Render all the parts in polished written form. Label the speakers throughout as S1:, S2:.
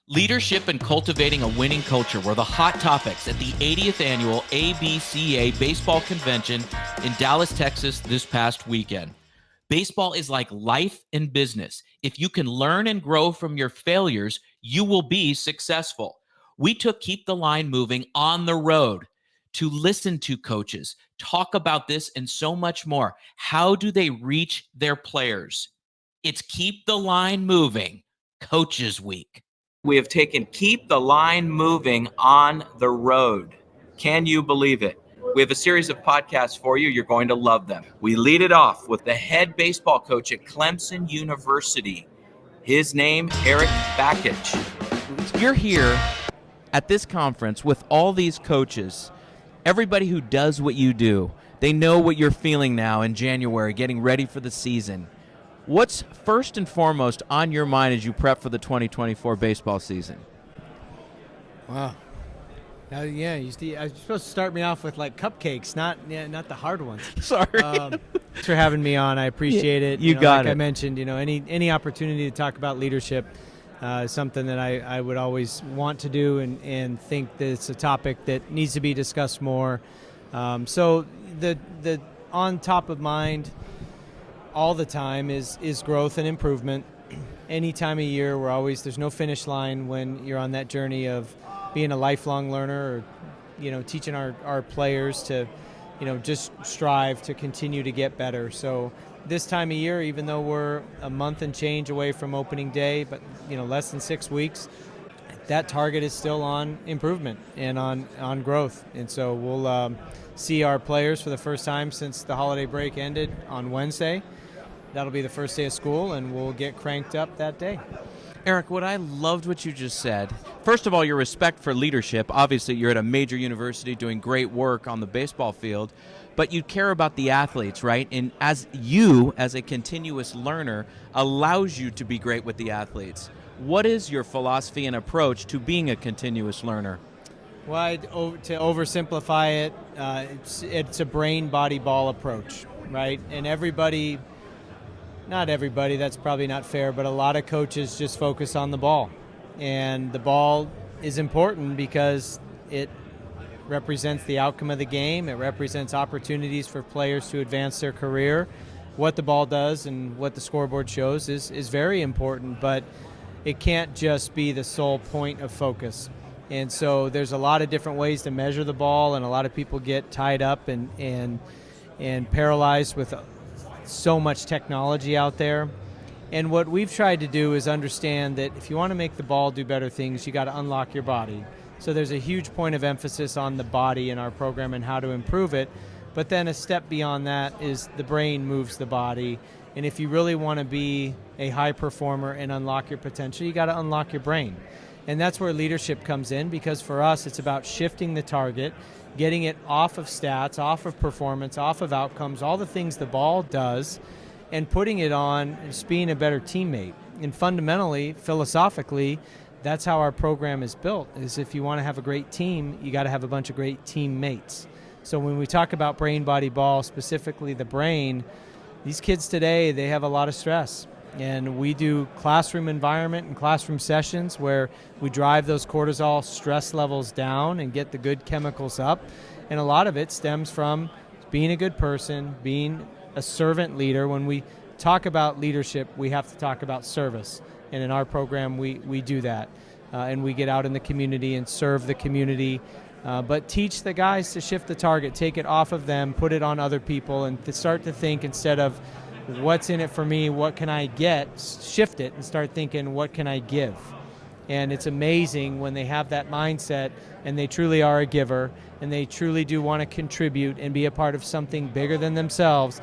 S1: Leadership and cultivating a winning culture were the hot topics at the 80th annual ABCA Baseball Convention in Dallas, Texas this past weekend. Baseball is like life and business. If you can learn and grow from your failures, you will be successful. We took Keep the Line Moving on the road to listen to coaches, talk about this and so much more. How do they reach their players? It's Keep the Line Moving, Coaches Week. We have taken Keep the Line Moving on the road. Can you believe it? We have a series of podcasts for you. You're going to love them. We lead it off with the head baseball coach at Clemson University. His name, Erik Bakich. You're here at this conference with all these coaches, everybody who does what you do. They know what you're feeling now in January, getting ready for the season. What's first and foremost on your mind as you prep for the 2024 baseball season?
S2: Wow. You're supposed to start me off with like cupcakes, not the hard ones.
S1: Sorry.
S2: Thanks for having me on. I appreciate it.
S1: You got
S2: like
S1: it.
S2: I mentioned, any opportunity to talk about leadership is something that I would always want to do and think that it's a topic that needs to be discussed more. So the on top of mind all the time is growth and improvement. Any time of year, there's no finish line when you're on that journey of being a lifelong learner or, teaching our players to, just strive to continue to get better. So this time of year, even though we're a month and change away from opening day, but, less than 6 weeks, that target is still on improvement and on growth. And so we'll see our players for the first time since the holiday break ended on Wednesday. That'll be the first day of school, and we'll get cranked up that day.
S1: Erik, I loved what you just said. First of all, your respect for leadership. Obviously, you're at a major university doing great work on the baseball field, but you care about the athletes, right? And as a continuous learner, allows you to be great with the athletes. What is your philosophy and approach to being a continuous learner?
S2: Well, to oversimplify it, it's a brain, body, ball approach, right? And not everybody, that's probably not fair, but a lot of coaches just focus on the ball. And the ball is important because it represents the outcome of the game. It represents opportunities for players to advance their career. What the ball does and what the scoreboard shows is very important, but it can't just be the sole point of focus. And so there's a lot of different ways to measure the ball, and a lot of people get tied up and paralyzed with so much technology out there. And what we've tried to do is understand that if you want to make the ball do better things, you got to unlock your body. So there's a huge point of emphasis on the body in our program and how to improve it. But then a step beyond that is the brain moves the body. And if you really want to be a high performer and unlock your potential, you got to unlock your brain. And that's where leadership comes in, because for us, it's about shifting the target, getting it off of stats, off of performance, off of outcomes, all the things the ball does, and putting it on just being a better teammate. And fundamentally, philosophically, that's how our program is built, is if you want to have a great team, you got to have a bunch of great teammates. So when we talk about brain, body, ball, specifically the brain, these kids today, they have a lot of stress. And we do classroom environment and classroom sessions where we drive those cortisol stress levels down and get the good chemicals up. And a lot of it stems from being a good person, being a servant leader. When we talk about leadership, we have to talk about service. And in our program, we do that. And we get out in the community and serve the community. But teach the guys to shift the target, take it off of them, put it on other people, and to start to think instead of what's in it for me, what can I get, shift it and start thinking, what can I give? And it's amazing when they have that mindset and they truly are a giver and they truly do want to contribute and be a part of something bigger than themselves.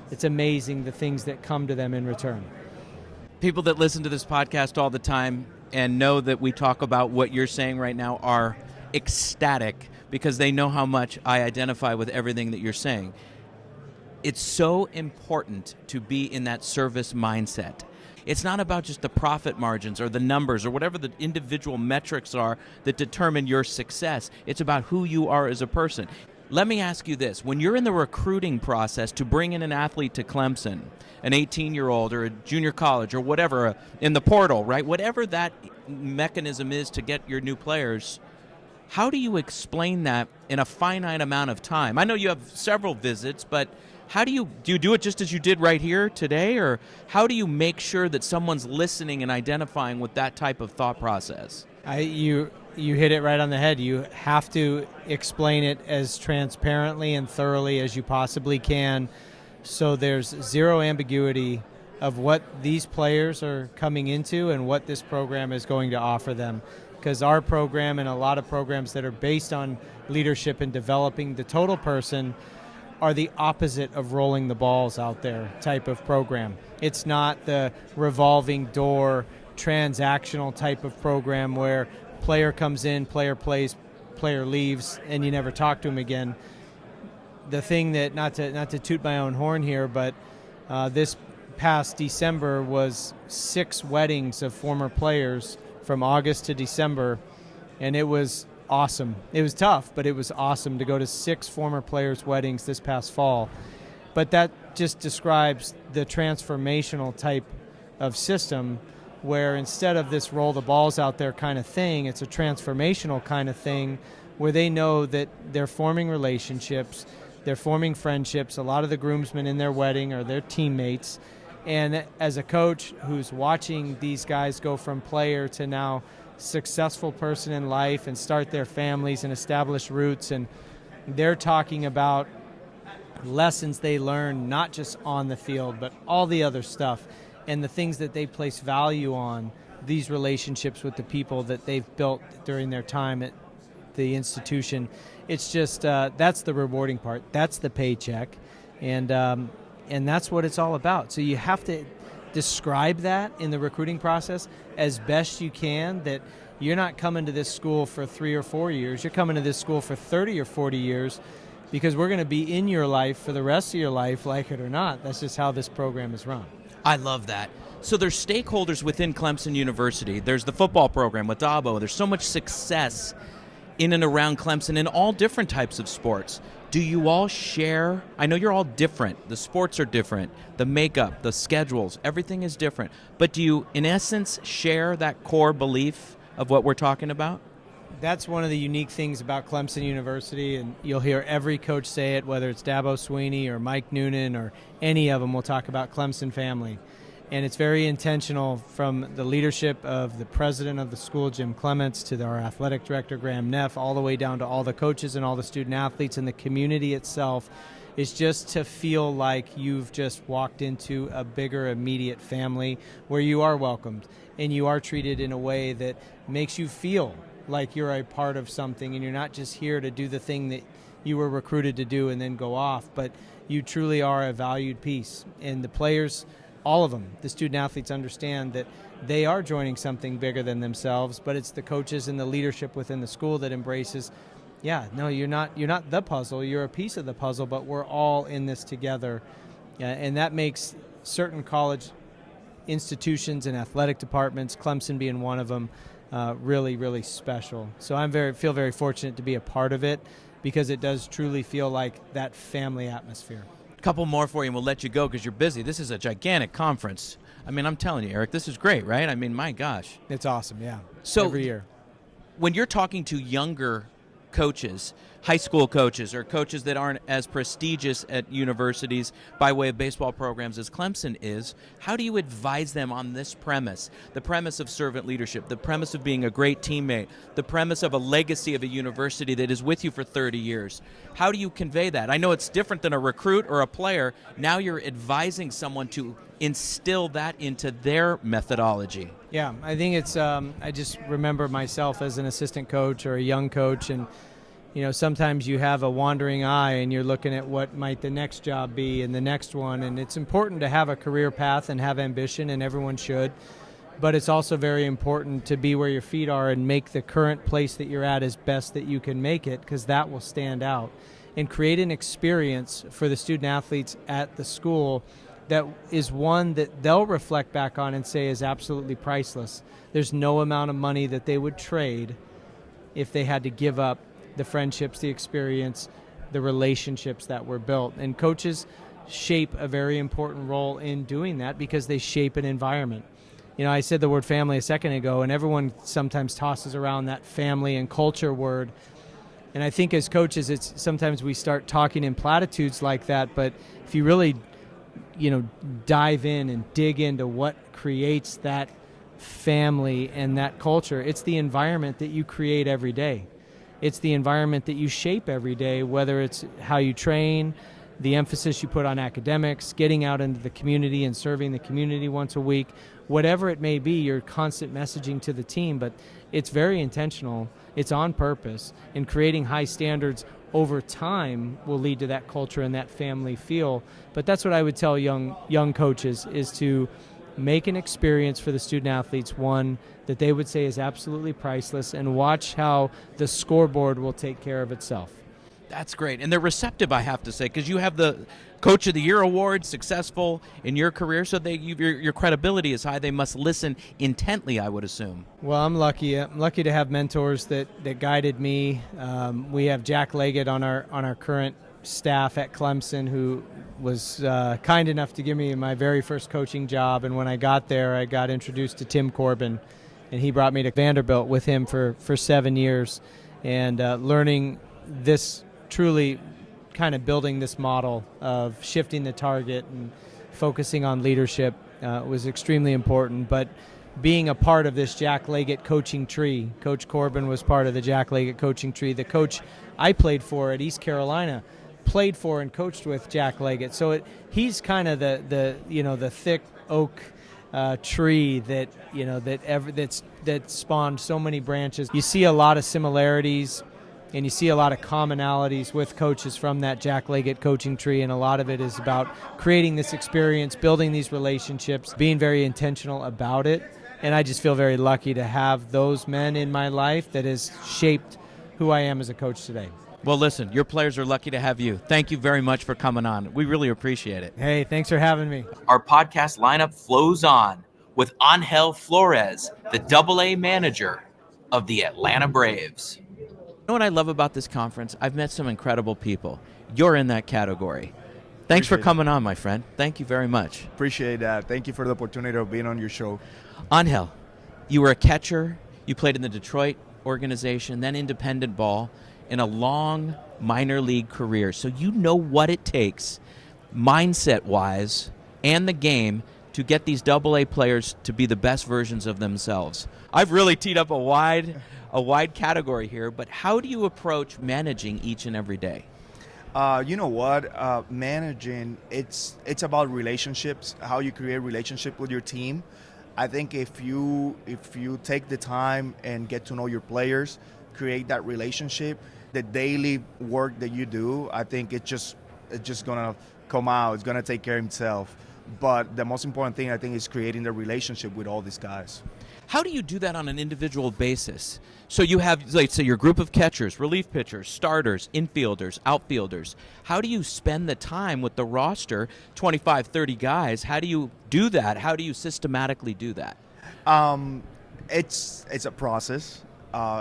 S2: It's amazing the things that come to them in return.
S1: People that listen to this podcast all the time and know that we talk about what you're saying right now are ecstatic because they know how much I identify with everything that you're saying. It's so important to be in that service mindset. It's not about just the profit margins or the numbers or whatever the individual metrics are that determine your success. It's about who you are as a person. Let me ask you this. When you're in the recruiting process to bring in an athlete to Clemson, an 18-year-old or a junior college or whatever, in the portal, right? Whatever that mechanism is to get your new players. How do you explain that in a finite amount of time? I know you have several visits, but how do you do it just as you did right here today, or how do you make sure that someone's listening and identifying with that type of thought process?
S2: You hit it right on the head. You have to explain it as transparently and thoroughly as you possibly can, so there's zero ambiguity of what these players are coming into and what this program is going to offer them. Because our program and a lot of programs that are based on leadership and developing the total person are the opposite of rolling the balls out there type of program. It's not the revolving door, transactional type of program where player comes in, player plays, player leaves, and you never talk to him again. The thing that, not to toot my own horn here, but this past December was 6 weddings of former players from August to December, and it was awesome. It was tough, but it was awesome to go to 6 former players' weddings this past fall. But that just describes the transformational type of system where instead of this roll the balls out there kind of thing, it's a transformational kind of thing where they know that they're forming relationships, they're forming friendships. A lot of the groomsmen in their wedding are their teammates. And as a coach who's watching these guys go from player to now successful person in life and start their families and establish roots, and they're talking about lessons they learn not just on the field but all the other stuff and the things that they place value on, these relationships with the people that they've built during their time at the institution. It's just that's the rewarding part. That's the paycheck, and that's what it's all about. So you have to describe that in the recruiting process as best you can, that you're not coming to this school for 3 or 4 years. You're coming to this school for 30 or 40 years because we're going to be in your life for the rest of your life, like it or not. That's just how this program is run.
S1: I love that. So there's stakeholders within Clemson University. There's the football program with Dabo. There's so much success in and around Clemson in all different types of sports. Do you all share? I know you're all different. The sports are different. The makeup, the schedules, everything is different. But do you, in essence, share that core belief of what we're talking about?
S2: That's one of the unique things about Clemson University, and you'll hear every coach say it, whether it's Dabo Sweeney or Mike Noonan or any of them will talk about Clemson family. And it's very intentional from the leadership of the president of the school, Jim Clements, to our athletic director, Graham Neff, all the way down to all the coaches and all the student athletes, and the community itself is just to feel like you've just walked into a bigger immediate family where you are welcomed and you are treated in a way that makes you feel like you're a part of something and you're not just here to do the thing that you were recruited to do and then go off, but you truly are a valued piece. And the players, all of them, the student athletes understand that they are joining something bigger than themselves, but it's the coaches and the leadership within the school that embraces, yeah, no, you're not the puzzle, you're a piece of the puzzle, but we're all in this together. And that makes certain college institutions and athletic departments, Clemson being one of them, really, really special. So I feel very fortunate to be a part of it because it does truly feel like that family atmosphere.
S1: A couple more for you and we'll let you go because you're busy. This is a gigantic conference. I mean, I'm telling you, Erik, this is great, right? I mean, my gosh.
S2: It's awesome, yeah.
S1: So
S2: every year.
S1: When you're talking to younger coaches, high school coaches or coaches that aren't as prestigious at universities by way of baseball programs as Clemson is, how do you advise them on this premise, the premise of servant leadership, the premise of being a great teammate, the premise of a legacy of a university that is with you for 30 years? How do you convey that? I know it's different than a recruit or a player. Now you're advising someone to instill that into their methodology.
S2: Yeah, I think it's, I just remember myself as an assistant coach or a young coach, and you know, sometimes you have a wandering eye and you're looking at what might the next job be and the next one, and it's important to have a career path and have ambition, and everyone should, but it's also very important to be where your feet are and make the current place that you're at as best that you can make it, because that will stand out, and create an experience for the student athletes at the school that is one that they'll reflect back on and say is absolutely priceless. There's no amount of money that they would trade if they had to give up the friendships, the experience, the relationships that were built. And coaches shape a very important role in doing that because they shape an environment. I said the word family a second ago, and everyone sometimes tosses around that family and culture word. And I think as coaches, it's sometimes we start talking in platitudes like that, but if you really, dive in and dig into what creates that family and that culture, it's the environment that you create every day. It's the environment that you shape every day, whether it's how you train, the emphasis you put on academics, getting out into the community and serving the community once a week, whatever it may be, your constant messaging to the team. But it's very intentional. It's on purpose. And creating high standards over time will lead to that culture and that family feel. But that's what I would tell young coaches, is to make an experience for the student athletes, one that they would say is absolutely priceless, and watch how the scoreboard will take care of itself.
S1: That's great. And they're receptive, I have to say, because you have the Coach of the Year award, successful in your career, so your credibility is high. They must listen intently, I would assume.
S2: Well, I'm lucky. I'm lucky to have mentors that guided me. We have Jack Leggett on our current staff at Clemson, who was kind enough to give me my very first coaching job. And when I got there, I got introduced to Tim Corbin, and he brought me to Vanderbilt with him for 7 years, and learning this, truly kind of building this model of shifting the target and focusing on leadership was extremely important. But being a part of this Jack Leggett coaching tree, Coach Corbin was part of the Jack Leggett coaching tree. The coach I played for at East Carolina played for and coached with Jack Leggett. So he's kind of the thick oak tree that spawned so many branches. You see a lot of similarities, and you see a lot of commonalities with coaches from that Jack Leggett coaching tree, and a lot of it is about creating this experience, building these relationships, being very intentional about it. And I just feel very lucky to have those men in my life that has shaped who I am as a coach today.
S1: Well, listen, your players are lucky to have you. Thank you very much for coming on. We really appreciate it.
S2: Hey, thanks for having me.
S1: Our podcast lineup flows on with Angel Flores, the AA manager of the Atlanta Braves. You know what I love about this conference? I've met some incredible people. You're in that category. Thanks for coming on, my friend. Thank you very much.
S3: Appreciate that. Thank you for the opportunity of being on your show.
S1: Angel, you were a catcher. You played in the Detroit organization, then independent ball, in a long minor league career. So you know what it takes, mindset-wise, and the game, to get these AA players to be the best versions of themselves. I've really teed up a wide category here, but how do you approach managing each and every day?
S3: You know what? Managing, it's about relationships, how you create relationship with your team. I think if you take the time and get to know your players, create that relationship, the daily work that you do, I think it's just gonna come out. It's gonna take care of itself. But the most important thing, I think, is creating the relationship with all these guys.
S1: How do you do that on an individual basis? So you have, like, say, your group of catchers, relief pitchers, starters, infielders, outfielders. How do you spend the time with the roster, 25, 30 guys? How do you do that? How do you systematically do that?
S3: It's a process.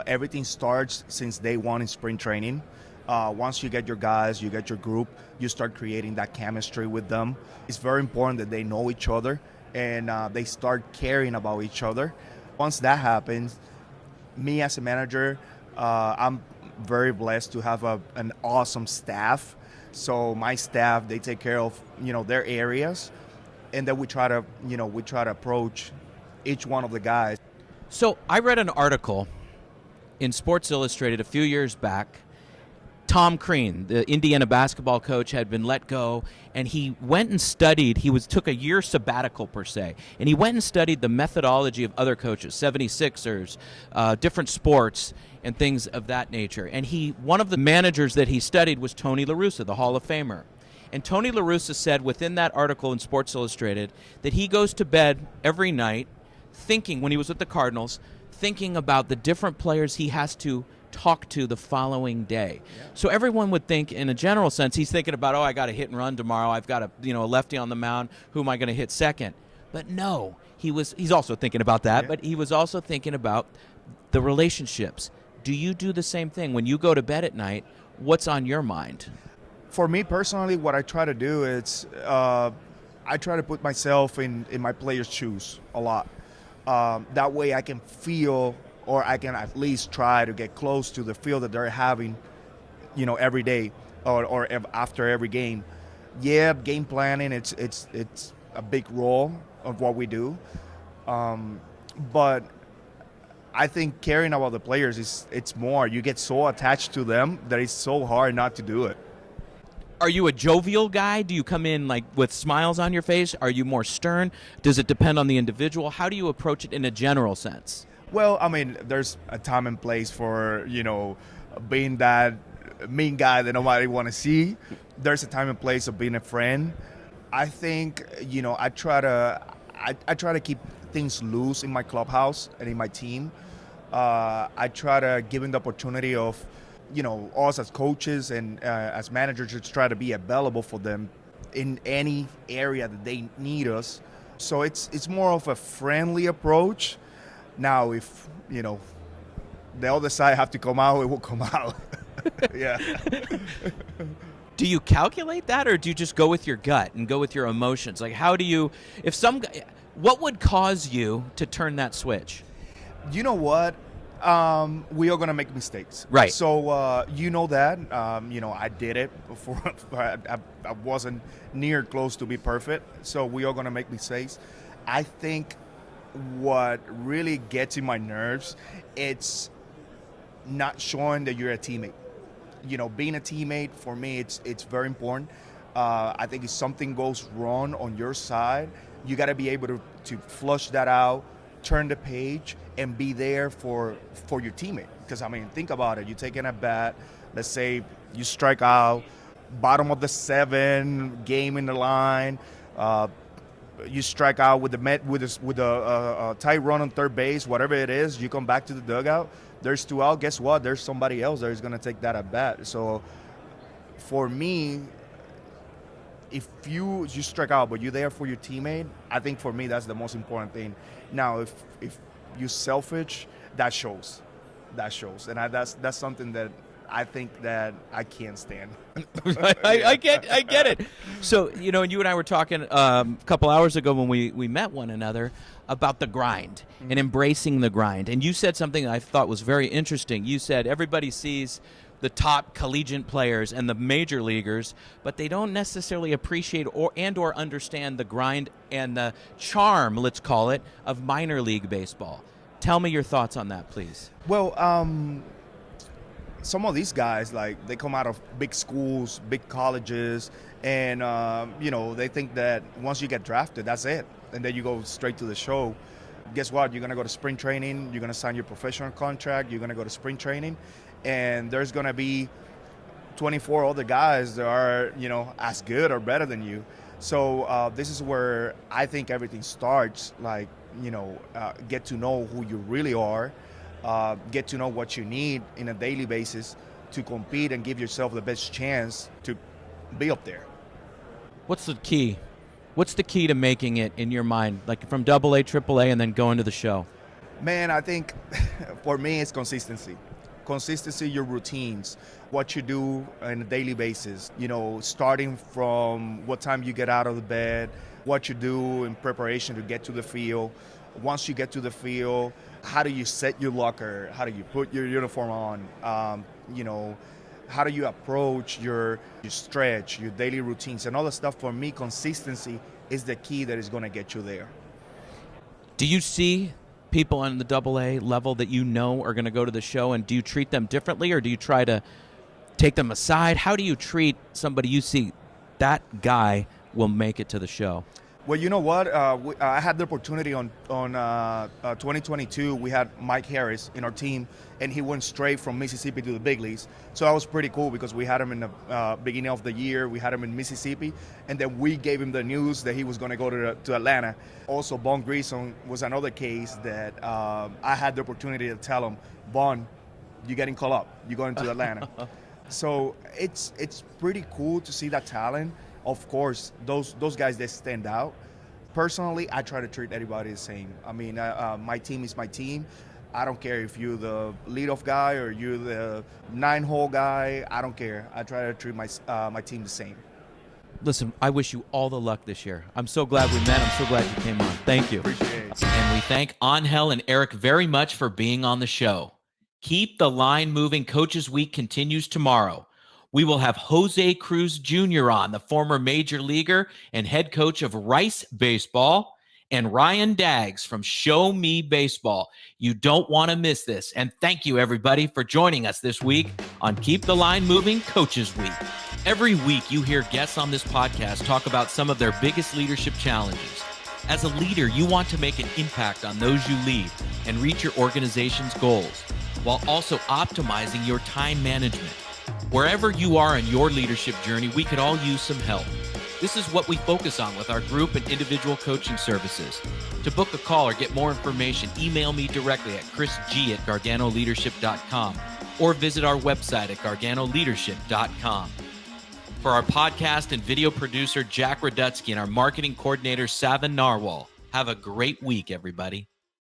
S3: Everything starts since day one in spring training. Once you get your guys, you get your group, you start creating that chemistry with them. It's very important that they know each other and they start caring about each other. Once that happens, me as a manager, I'm very blessed to have an awesome staff. So my staff, they take care of their areas, and then we try to approach each one of the guys.
S1: So I read an article in Sports Illustrated a few years back. Tom Crean, the Indiana basketball coach, had been let go, and he went and studied. Took a year sabbatical, per se, and he went and studied the methodology of other coaches, 76ers, different sports, and things of that nature. And one of the managers that he studied was Tony La Russa, the Hall of Famer. And Tony La Russa said within that article in Sports Illustrated that he goes to bed every night thinking, when he was with the Cardinals, thinking about the different players he has to talk to the following day. Yeah. So everyone would think, in a general sense, he's thinking about, I got a hit and run tomorrow. I've got a lefty on the mound. Who am I going to hit second? But no, he's also thinking about that, yeah. But he was also thinking about the relationships. Do you do the same thing when you go to bed at night? What's on your mind?
S3: For me personally, what I try to do is I try to put myself in my players' shoes a lot. That way I can feel, or I can at least try to get close to the feel that they're having, every day or after every game. Yeah, game planning, it's a big role of what we do. But I think caring about the players it's more. You get so attached to them that it's so hard not to do it.
S1: Are you a jovial guy? Do you come in like with smiles on your face? Are you more stern? Does it depend on the individual? How do you approach it in a general sense?
S3: Well, I mean, there's a time and place for, being that mean guy that nobody want to see. There's a time and place of being a friend. I think, I try to keep things loose in my clubhouse and in my team. I try to give them the opportunity of, us as coaches and as managers, just try to be available for them in any area that they need us. So it's more of a friendly approach. Now, if the other side have to come out, it will come out. Yeah.
S1: Do you calculate that, or do you just go with your gut and go with your emotions? Like, how do you, what would cause you to turn that switch?
S3: You know what? We are gonna make mistakes,
S1: right?
S3: So that. I did it before. I wasn't near close to be perfect. So we are gonna make mistakes. I think what really gets in my nerves, it's not showing that you're a teammate. Being a teammate for me, it's very important. I think if something goes wrong on your side, you got to be able to flush that out, turn the page, and be there for your teammate. Because, I mean, think about it. You're taking a bat. Let's say you strike out, bottom of the 7, game in the line. You strike out with a tight run on third base, whatever it is. You come back to the dugout. There's 2 out. Guess what? There's somebody else that is going to take that at bat. So, for me, if you strike out, but you're there for your teammate, I think for me that's the most important thing. Now, if you're selfish, that shows, and that's something that I think that I can't stand.
S1: I get it. So you and I were talking a couple hours ago when we met one another about the grind and embracing the grind, and you said something I thought was very interesting. You said everybody sees the top collegiate players and the major leaguers, but they don't necessarily appreciate or understand the grind and the charm, let's call it, of minor league baseball. Tell me your thoughts on that, please.
S3: Well, some of these guys, like, they come out of big schools, big colleges, and they think that once you get drafted, that's it, and then you go straight to the show. Guess what? You're going to go to spring training, you're going to sign your professional contract, you're going to go to spring training, and there's going to be 24 other guys that are, as good or better than you. So this is where I think everything starts, like, get to know who you really are, get to know what you need in a daily basis to compete and give yourself the best chance to be up there.
S1: What's the key? What's the key to making it in your mind, like from AA, AAA, and then going to the show?
S3: Man, I think for me it's consistency. Consistency, your routines, what you do on a daily basis, starting from what time you get out of the bed, what you do in preparation to get to the field. Once you get to the field, how do you set your locker? How do you put your uniform on? How do you approach your stretch, your daily routines, and all the stuff? For me, consistency is the key that is going to get you there.
S1: Do you see people on the AA level that are going to go to the show, and do you treat them differently, or do you try to take them aside? How do you treat somebody you see that guy will make it to the show?
S3: Well, you know what? I had the opportunity on 2022. We had Mike Harris in our team, and he went straight from Mississippi to the big leagues. So that was pretty cool because we had him in the beginning of the year. We had him in Mississippi, and then we gave him the news that he was going to go to Atlanta. Also, Bon Grison was another case that I had the opportunity to tell him, Bon, you're getting called up. You're going to Atlanta. So it's pretty cool to see that talent. Of course, those guys that stand out. Personally, I try to treat everybody the same. I mean, my team is my team. I don't care if you're the leadoff guy or you're the 9-hole guy. I don't care. I try to treat my team the same.
S1: Listen, I wish you all the luck this year. I'm so glad we met. I'm so glad you came on. Thank you.
S3: Appreciate it.
S1: And we thank Angel and Erik very much for being on the show. Keep the Line Moving Coaches Week continues tomorrow. We will have Jose Cruz Jr. on, the former major leaguer and head coach of Rice Baseball, and Ryan Daggs from Show Me Baseball. You don't want to miss this. And thank you, everybody, for joining us this week on Keep the Line Moving Coaches Week. Every week, you hear guests on this podcast talk about some of their biggest leadership challenges. As a leader, you want to make an impact on those you lead and reach your organization's goals, while also optimizing your time management. Wherever you are in your leadership journey, we could all use some help. This is what we focus on with our group and individual coaching services. To book a call or get more information, email me directly at chrisg@garganoleadership.com or visit our website at garganoleadership.com. For our podcast and video producer, Jack Radutsky, and our marketing coordinator, Savin Narwal, have a great week, everybody.